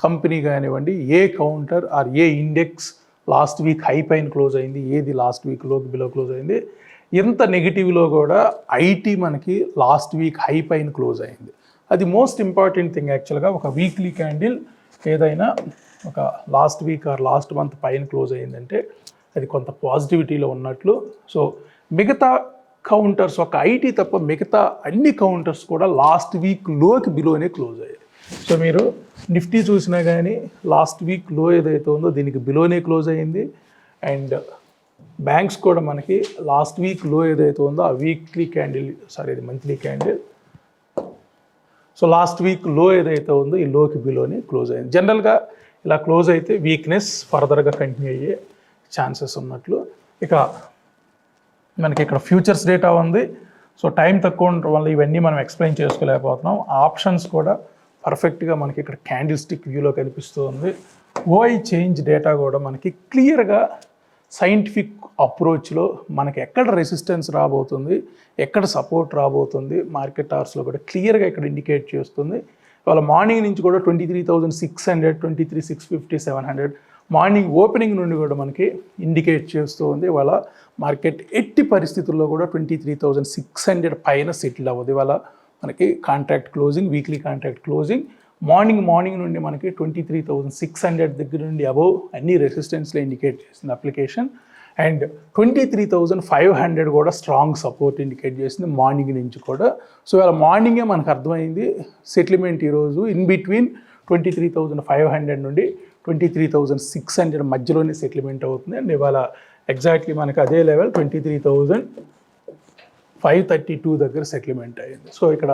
కంపెనీ కానివ్వండి, ఏ కౌంటర్ ఆర్ ఏ ఇండెక్స్ లాస్ట్ వీక్ హై పైన క్లోజ్ అయింది, ఏది లాస్ట్ వీక్లోకి బిలో క్లోజ్ అయింది. ఇంత నెగిటివ్లో కూడా ఐటీ మనకి లాస్ట్ వీక్ హై పైన క్లోజ్ అయింది. అది మోస్ట్ ఇంపార్టెంట్ థింగ్ యాక్చువల్గా. ఒక వీక్లీ క్యాండిల్ ఏదైనా ఒక last week or last month పైన క్లోజ్ అయిందంటే అది కొంత పాజిటివిటీలో ఉన్నట్లు. సో మిగతా కౌంటర్స్ ఒక ఐటీ తప్ప మిగతా అన్ని కౌంటర్స్ కూడా లాస్ట్ వీక్ లోకి బిలోనే క్లోజ్ అయ్యాయి. సో మీరు నిఫ్టీ చూసినా కానీ లాస్ట్ వీక్ లో ఏదైతే ఉందో దీనికి బిలోనే క్లోజ్ అయ్యింది. అండ్ బ్యాంక్స్ కూడా మనకి లాస్ట్ వీక్ లో ఏదైతే ఉందో ఆ వీక్లీ క్యాండిల్ ఇది monthly candle. So last week లో ఏదైతే ఉందో ఈ లోకి బిలోని క్లోజ్ అయింది. జనరల్గా ఇలా క్లోజ్ అయితే వీక్నెస్ ఫర్దర్గా కంటిన్యూ అయ్యే ఛాన్సెస్ ఉన్నట్లు. ఇక మనకి ఇక్కడ ఫ్యూచర్స్ డేటా ఉంది. సో టైం తక్కువ ఉండటం వల్ల ఇవన్నీ మనం ఎక్స్ప్లెయిన్ చేసుకోలేకపోతున్నాం. ఆప్షన్స్ కూడా పర్ఫెక్ట్గా మనకి ఇక్కడ క్యాండిల్ స్టిక్ వ్యూలో కనిపిస్తూ ఉంది. ఓఐ చేంజ్ డేటా కూడా మనకి క్లియర్గా సైంటిఫిక్ అప్రోచ్లో మనకి ఎక్కడ రెసిస్టెన్స్ రాబోతుంది, ఎక్కడ సపోర్ట్ రాబోతుంది మార్కెట్ అవర్స్లో కూడా క్లియర్గా ఇక్కడ ఇండికేట్ చేస్తుంది. ఇవాళ మార్నింగ్ నుంచి కూడా 23,600, 23,650, 700 మార్నింగ్ ఓపెనింగ్ నుండి కూడా మనకి ఇండికేట్ చేస్తూ ఉంది. ఇవాళ మార్కెట్ ఎట్టి పరిస్థితుల్లో కూడా 23,600 పైన సెటిల్ అవ్వదు. ఇవాళ మనకి contract closing, weekly contract closing morning నుండి మనకి 23,600 దగ్గర నుండి అబోవ్ అన్ని రెసిస్టెన్స్లో ఇండికేట్ చేసింది అప్లికేషన్. అండ్ 23,500 కూడా స్ట్రాంగ్ సపోర్ట్ ఇండికేట్ చేసింది మార్నింగ్ నుంచి కూడా. సో ఇవాళ మార్నింగే మనకు అర్థమైంది సెటిల్మెంట్ ఈరోజు ఇన్ బిట్వీన్ 23,500 నుండి 23,600 మధ్యలోనే సెటిల్మెంట్ అవుతుంది. అండ్ ఇవాళ ఎగ్జాక్ట్లీ మనకి అదే లెవెల్ 23,532 దగ్గర సెటిల్మెంట్ అయ్యింది. సో ఇక్కడ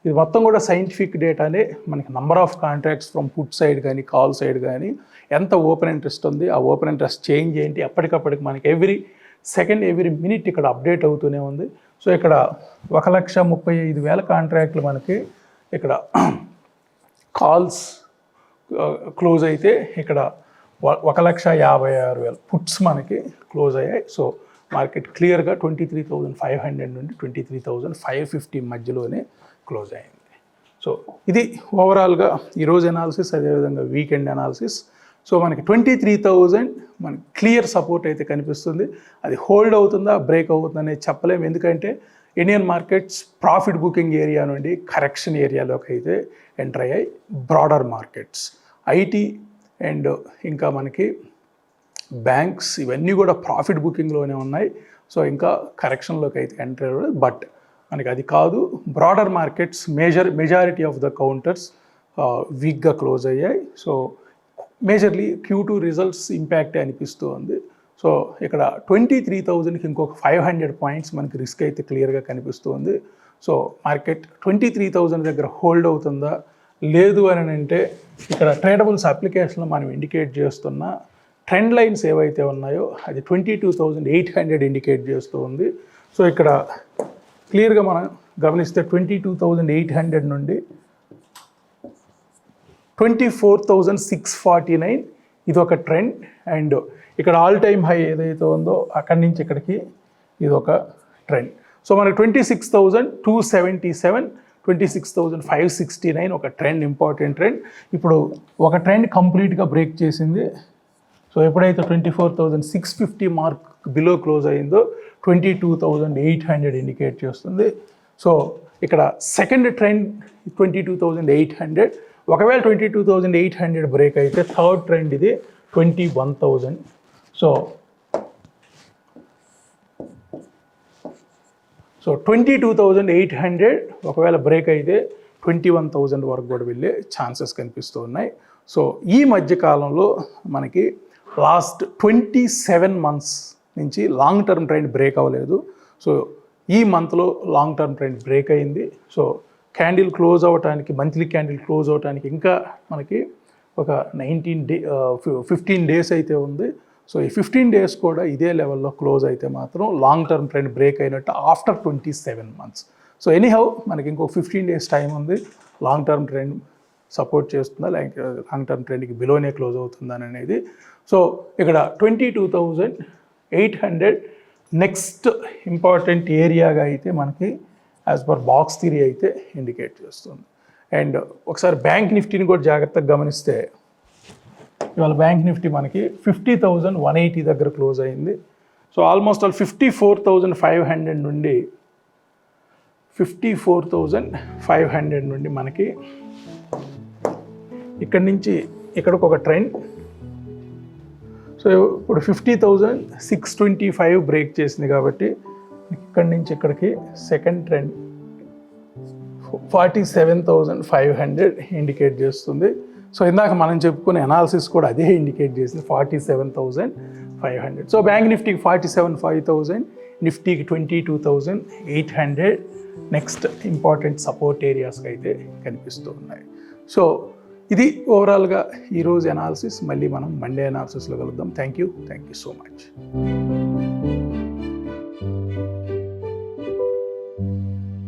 ఇది మొత్తం కూడా సైంటిఫిక్ డేటానే. మనకి number of contracts from put side కానీ కాల్ సైడ్ కానీ ఎంత ఓపెన్ ఇంట్రెస్ట్ ఉంది, ఆ ఓపెన్ ఇంట్రెస్ట్ చేంజ్ ఏంటి, ఎప్పటికప్పటికి మనకి ఎవ్రీ సెకండ్ ఎవ్రీ మినిట్ ఇక్కడ అప్డేట్ అవుతూనే ఉంది. సో ఇక్కడ 1,35,000 కాంట్రాక్ట్లు మనకి ఇక్కడ కాల్స్ క్లోజ్ అయితే ఇక్కడ 1,56,000 పుట్స్ మనకి క్లోజ్ అయ్యాయి. సో మార్కెట్ క్లియర్గా 23,500 నుండి 23,550 మధ్యలోనే క్లోజ్ అయింది. సో ఇది ఓవరాల్గా ఈరోజు అనాలిసిస్, అదేవిధంగా వీకెండ్ అనాలిసిస్. సో మనకి 23,000 మనకి క్లియర్ సపోర్ట్ అయితే కనిపిస్తుంది. అది హోల్డ్ అవుతుందా బ్రేక్ అవుతుందా అనేది చెప్పలేము, ఎందుకంటే Indian markets profit booking area నుండి కరెక్షన్ ఏరియాలోకి అయితే ఎంటర్ అయ్యాయి. బ్రాడర్ మార్కెట్స్ ఐటీ అండ్ ఇంకా మనకి బ్యాంక్స్ ఇవన్నీ కూడా ప్రాఫిట్ బుకింగ్లోనే ఉన్నాయి. సో ఇంకా కరెక్షన్లోకి అయితే ఎంటర్ అయ్యారు. బట్ మనకి అది కాదు, broader markets majority of the counters వీక్గా క్లోజ్ అయ్యాయి. So majorly Q2 results impact అనిపిస్తూ ఉంది. సో ఇక్కడ 23,000కి ఇంకొక 500 పాయింట్స్ మనకి రిస్క్ అయితే క్లియర్గా కనిపిస్తుంది. సో మార్కెట్ 23,000 దగ్గర హోల్డ్ అవుతుందా లేదు అని అంటే ఇక్కడ ట్రేడబుల్స్ అప్లికేషన్లో మనం ఇండికేట్ చేస్తున్న ట్రెండ్ లైన్స్ ఏవైతే ఉన్నాయో అది 22,800 ఇండికేట్ చేస్తూ ఉంది. సో ఇక్కడ క్లియర్గా మనం గమనిస్తే 22,800 నుండి 24,649 ఇది ఒక ట్రెండ్. అండ్ ఇక్కడ ఆల్ టైమ్ హై ఏదైతే ఉందో అక్కడి నుంచి ఇక్కడికి ఇది ఒక ట్రెండ్. సో మనకి 26,277, 26,569 ఒక ట్రెండ్, ఇంపార్టెంట్ ట్రెండ్. ఇప్పుడు ఒక ట్రెండ్ కంప్లీట్గా బ్రేక్ చేసింది. సో ఎప్పుడైతే 24,650 మార్క్ బిలో క్లోజ్ అయిందో 22,800 ఇండికేట్ చేస్తుంది. సో ఇక్కడ సెకండ్ ట్రెండ్ 22,800. ఒకవేళ 22,800 బ్రేక్ అయితే థర్డ్ ట్రెండ్ ఇది 21,000. సో 22,800 ఒకవేళ బ్రేక్ అయితే 21,000 వరకు కూడా వెళ్ళే ఛాన్సెస్ కనిపిస్తూ ఉన్నాయి. సో ఈ మధ్యకాలంలో మనకి లాస్ట్ 27 మంత్స్ నుంచి లాంగ్ టర్మ్ ట్రెండ్ బ్రేక్ అవ్వలేదు. సో ఈ మంత్లో లాంగ్ టర్మ్ ట్రెండ్ బ్రేక్ అయింది. సో క్యాండిల్ క్లోజ్ అవ్వడానికి, మంత్లీ క్యాండిల్ క్లోజ్ అవ్వడానికి ఇంకా మనకి ఒక 15 డేస్ అయితే ఉంది. సో ఈ 15 డేస్ కూడా ఇదే లెవెల్లో క్లోజ్ అయితే మాత్రం లాంగ్ టర్మ్ ట్రెండ్ బ్రేక్ అయినట్టు ఆఫ్టర్ 27 మంత్స్. సో ఎనీహౌ మనకి ఇంకో 15 డేస్ టైం ఉంది. లాంగ్ టర్మ్ ట్రెండ్ సపోర్ట్ చేస్తుందా, లైక్ లాంగ్ టర్మ్ ట్రెండ్కి బిలోనే క్లోజ్ అవుతుందని అనేది. సో ఇక్కడ 22,800 నెక్స్ట్ ఇంపార్టెంట్ ఏరియాగా అయితే మనకి యాజ్ పర్ బాక్స్ థియరీ అయితే ఇండికేట్ చేస్తుంది. అండ్ ఒకసారి బ్యాంక్ నిఫ్టీని కూడా జాగ్రత్తగా గమనిస్తే ఇవాళ బ్యాంక్ నిఫ్టీ మనకి 50,180 దగ్గర క్లోజ్ అయింది. సో ఆల్మోస్ట్ ఆల్ 54,500 నుండి 54,500 నుండి మనకి ఇక్కడి నుంచి ఇక్కడికి ఒక ట్రెండ్. సో ఇప్పుడు 50,625 బ్రేక్ చేసింది కాబట్టి ఇక్కడి నుంచి ఇక్కడికి సెకండ్ ట్రెండ్ 47,500 ఇండికేట్ చేస్తుంది. సో ఇందాక మనం చెప్పుకునే అనాలిసిస్ కూడా అదే ఇండికేట్ చేసింది, 47,500. సో బ్యాంక్ నిఫ్టీకి 47,500, నిఫ్టీకి 22,800 నెక్స్ట్ ఇంపార్టెంట్ సపోర్ట్ ఏరియాస్కి అయితే కనిపిస్తూ ఉన్నాయి. సో ఇది ఓవరాల్గా ఈరోజు అనాలిసిస్. మళ్ళీ మనం మండే అనాలిసిస్లో కలుద్దాం. Thank you so much.